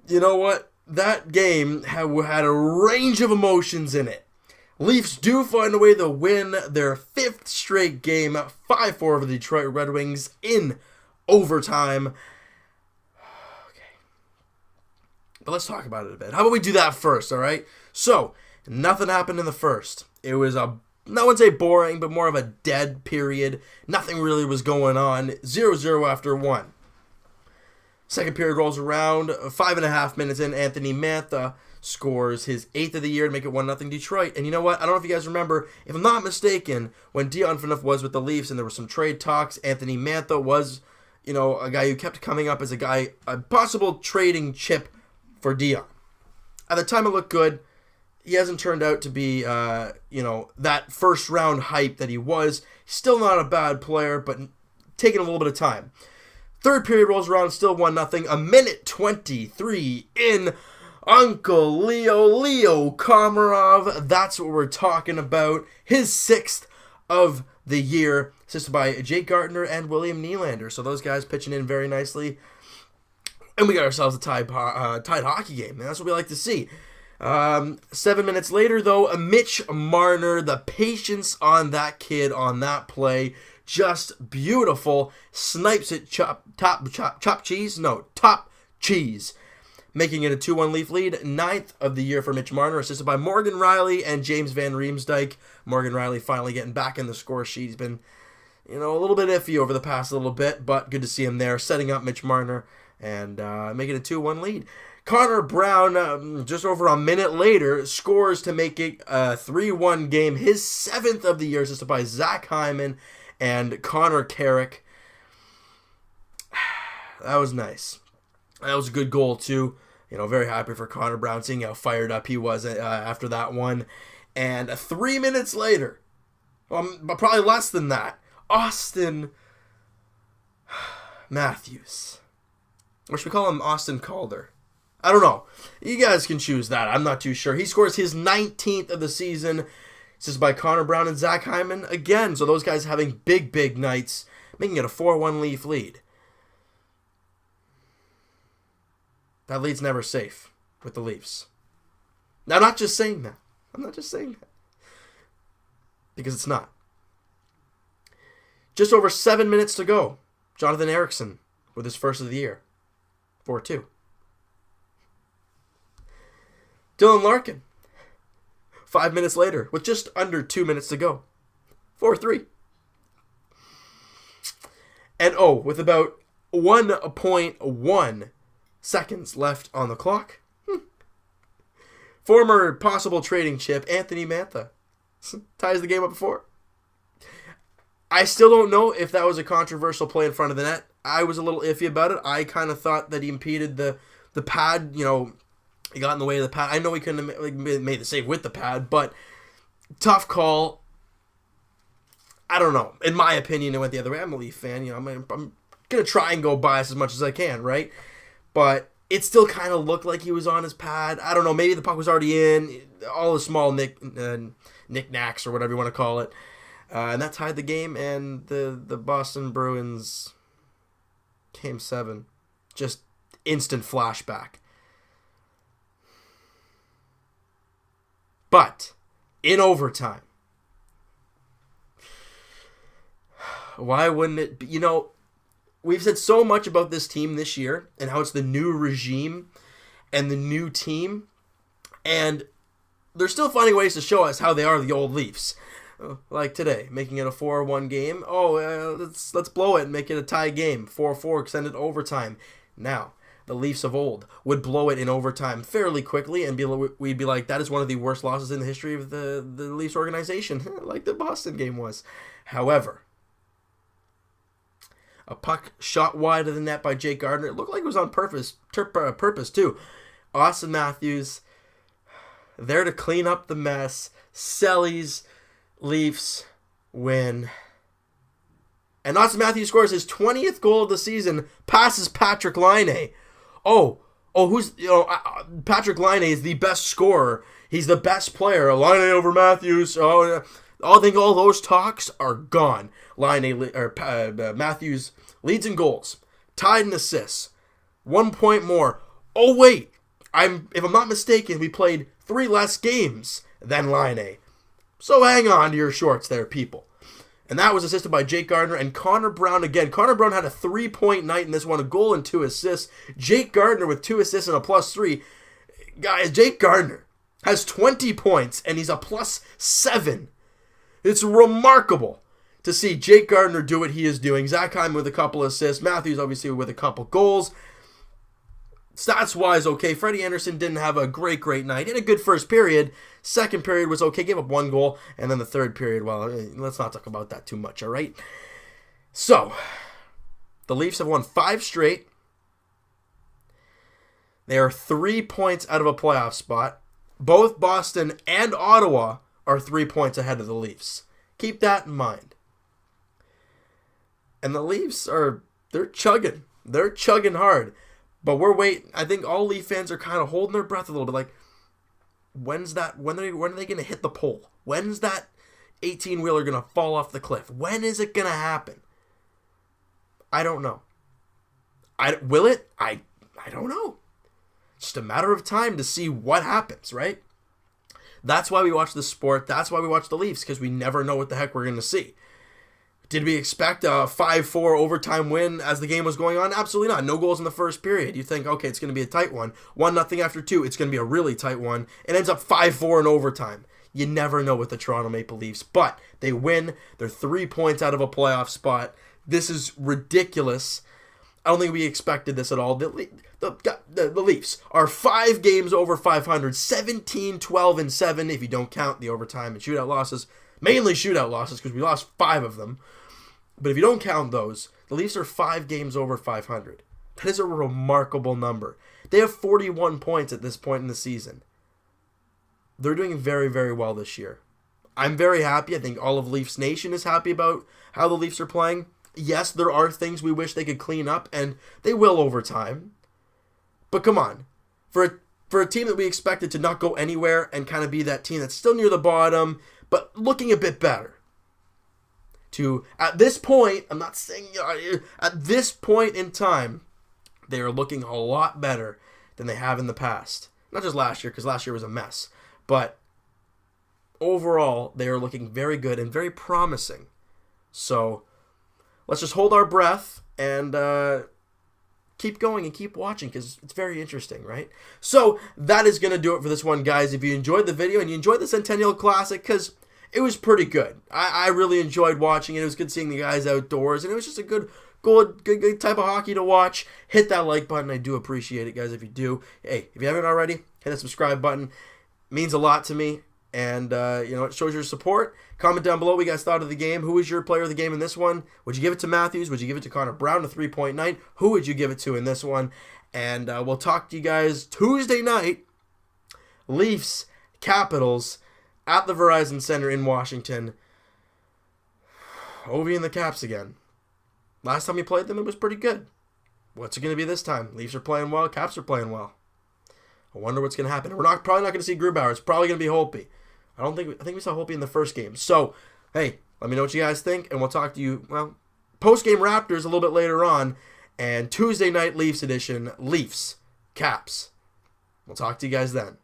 you know what? That game had a range of emotions in it. Leafs do find a way to win their 5th straight game, 5-4 over the Detroit Red Wings in overtime. Okay. But let's talk about it a bit. How about we do that first, all right? So, nothing happened in the first. It was I wouldn't say boring, but more of a dead period. Nothing really was going on. 0-0 after 1. Second period rolls around. 5.5 minutes in, Anthony Mantha scores his 8th of the year to make it 1-0 Detroit. And you know what? I don't know if you guys remember. If I'm not mistaken, when Dion Phaneuf was with the Leafs and there were some trade talks, Anthony Mantha was, a guy who kept coming up as a possible trading chip for Dion. At the time, it looked good. He hasn't turned out to be, that first round hype that he was. Still not a bad player, but taking a little bit of time. Third period rolls around, still 1-0. A minute 23 in. Uncle Leo Komarov. That's what we're talking about. His 6th of the year, assisted by Jake Gardiner and William Nylander. So those guys pitching in very nicely. And we got ourselves a tied hockey game. And that's what we like to see. 7 minutes later, though, Mitch Marner, the patience on that kid on that play, just beautiful. Snipes it, top cheese. Making it a 2-1 Leaf lead. 9th of the year for Mitch Marner, assisted by Morgan Riley and James Van Riemsdyk. Morgan Riley finally getting back in the score sheet. He's been, a little bit iffy over the past little bit, but good to see him there, setting up Mitch Marner and making it a 2-1 lead. Connor Brown, just over a minute later, scores to make it a 3-1 game. His 7th of the year, assisted by Zach Hyman and Connor Carrick. That was nice. That was a good goal, too. Very happy for Connor Brown, seeing how fired up he was after that one. And 3 minutes later, but probably less than that, Austin Matthews. Or should we call him Austin Calder? I don't know. You guys can choose that. I'm not too sure. He scores his 19th of the season. This is by Connor Brown and Zach Hyman again. So those guys having big nights, making it a 4-1 Leaf lead. That lead's never safe with the Leafs. Now, I'm not just saying that. Because it's not. Just over 7 minutes to go. Jonathan Ericsson with his first of the year. 4-2. Dylan Larkin. 5 minutes later, with just under 2 minutes to go. 4-3. And with about 1.1 seconds left on the clock, former possible trading chip Anthony Mantha ties the game up at 4. I still don't know if that was a controversial play in front of the net. I was a little iffy about it. I kind of thought that he impeded the pad, he got in the way of the pad. I know he couldn't have made the save with the pad, but tough call. I don't know. In my opinion, it went the other way. I'm a Leaf fan. I'm going to try and go bias as much as I can, right? But it still kind of looked like he was on his pad. I don't know. Maybe the puck was already in. All the small knickknacks or whatever you want to call it. And that tied the game, and the Boston Bruins Game 7. Just instant flashback. But in overtime, why wouldn't it be? We've said so much about this team this year and how it's the new regime and the new team, and they're still finding ways to show us how they are the old Leafs. Like today, making it a 4-1 game. Let's blow it and make it a tie game. 4-4 extended overtime. Now, the Leafs of old would blow it in overtime fairly quickly, and we'd be like, that is one of the worst losses in the history of the Leafs organization, like the Boston game was. However, a puck shot wide of the net by Jake Gardiner. It looked like it was on purpose too. Austin Matthews there to clean up the mess. Sellies, Leafs win. And Austin Matthews scores his 20th goal of the season, passes Patrick Laine. Patrick Laine is the best scorer. He's the best player. Laine over Matthews. I think all those talks are gone. Matthews leads in goals, tied in assists, 1 point more. Oh wait, if I'm not mistaken, we played 3 less games than Line A. So hang on to your shorts there, people. And that was assisted by Jake Gardner and Connor Brown again. Connor Brown had a 3-point night in this one, a goal and 2 assists. Jake Gardner with 2 assists and a +3. Guys, Jake Gardner has 20 points and he's a +7. It's remarkable to see Jake Gardner do what he is doing. Zach Hyman with a couple assists. Matthews obviously with a couple goals. Stats-wise, okay. Freddie Anderson didn't have a great night. He had a good first period. Second period was okay. Gave up 1 goal. And then the third period, well, let's not talk about that too much, all right? So, the Leafs have won 5 straight. They are 3 points out of a playoff spot. Both Boston and Ottawa are 3 points ahead of the Leafs. Keep that in mind. And the Leafs they're chugging. They're chugging hard. But we're waiting. I think all Leaf fans are kind of holding their breath a little bit. Like, when are they going to hit the pole? When's that 18-wheeler going to fall off the cliff? When is it going to happen? I don't know. Will it? I don't know. Just a matter of time to see what happens, right? That's why we watch the sport. That's why we watch the Leafs, because we never know what the heck we're going to see. Did we expect a 5-4 overtime win as the game was going on? Absolutely not. No goals in the first period. You think, okay, it's going to be a tight one. 1-0 after 2. It's going to be a really tight one. It ends up 5-4 in overtime. You never know with the Toronto Maple Leafs. But they win. They're 3 points out of a playoff spot. This is ridiculous. I don't think we expected this at all. The Leafs are 5 games over 500. 17, 12, and 7 if you don't count the overtime and shootout losses. Mainly shootout losses because we lost 5 of them. But if you don't count those, the Leafs are 5 games over 500. That is a remarkable number. They have 41 points at this point in the season. They're doing very, very well this year. I'm very happy. I think all of Leafs Nation is happy about how the Leafs are playing. Yes, there are things we wish they could clean up, and they will over time. But come on. For a team that we expected to not go anywhere and kind of be that team that's still near the bottom, but looking a bit better. At this point, I'm not saying, at this point in time, they are looking a lot better than they have in the past. Not just last year, because last year was a mess. But overall, they are looking very good and very promising. So, let's just hold our breath and keep going and keep watching because it's very interesting, right? So, that is going to do it for this one, guys. If you enjoyed the video and you enjoyed the Centennial Classic, because it was pretty good. I really enjoyed watching it. It was good seeing the guys outdoors, and it was just a good type of hockey to watch. Hit that like button. I do appreciate it, guys, if you do. Hey, if you haven't already, hit that subscribe button. It means a lot to me, and it shows your support. Comment down below what you guys thought of the game. Who was your player of the game in this one? Would you give it to Matthews? Would you give it to Connor Brown, a 3-point night? Who would you give it to in this one? And we'll talk to you guys Tuesday night. Leafs, Capitals, at the Verizon Center in Washington. Ovi and the Caps again. Last time we played them, it was pretty good. What's it going to be this time? Leafs are playing well. Caps are playing well. I wonder what's going to happen. We're probably not going to see Grubauer. It's probably going to be Holtby. I think we saw Holtby in the first game. So, hey, let me know what you guys think, and we'll talk to you, post-game Raptors a little bit later on, and Tuesday night Leafs edition, Leafs, Caps. We'll talk to you guys then.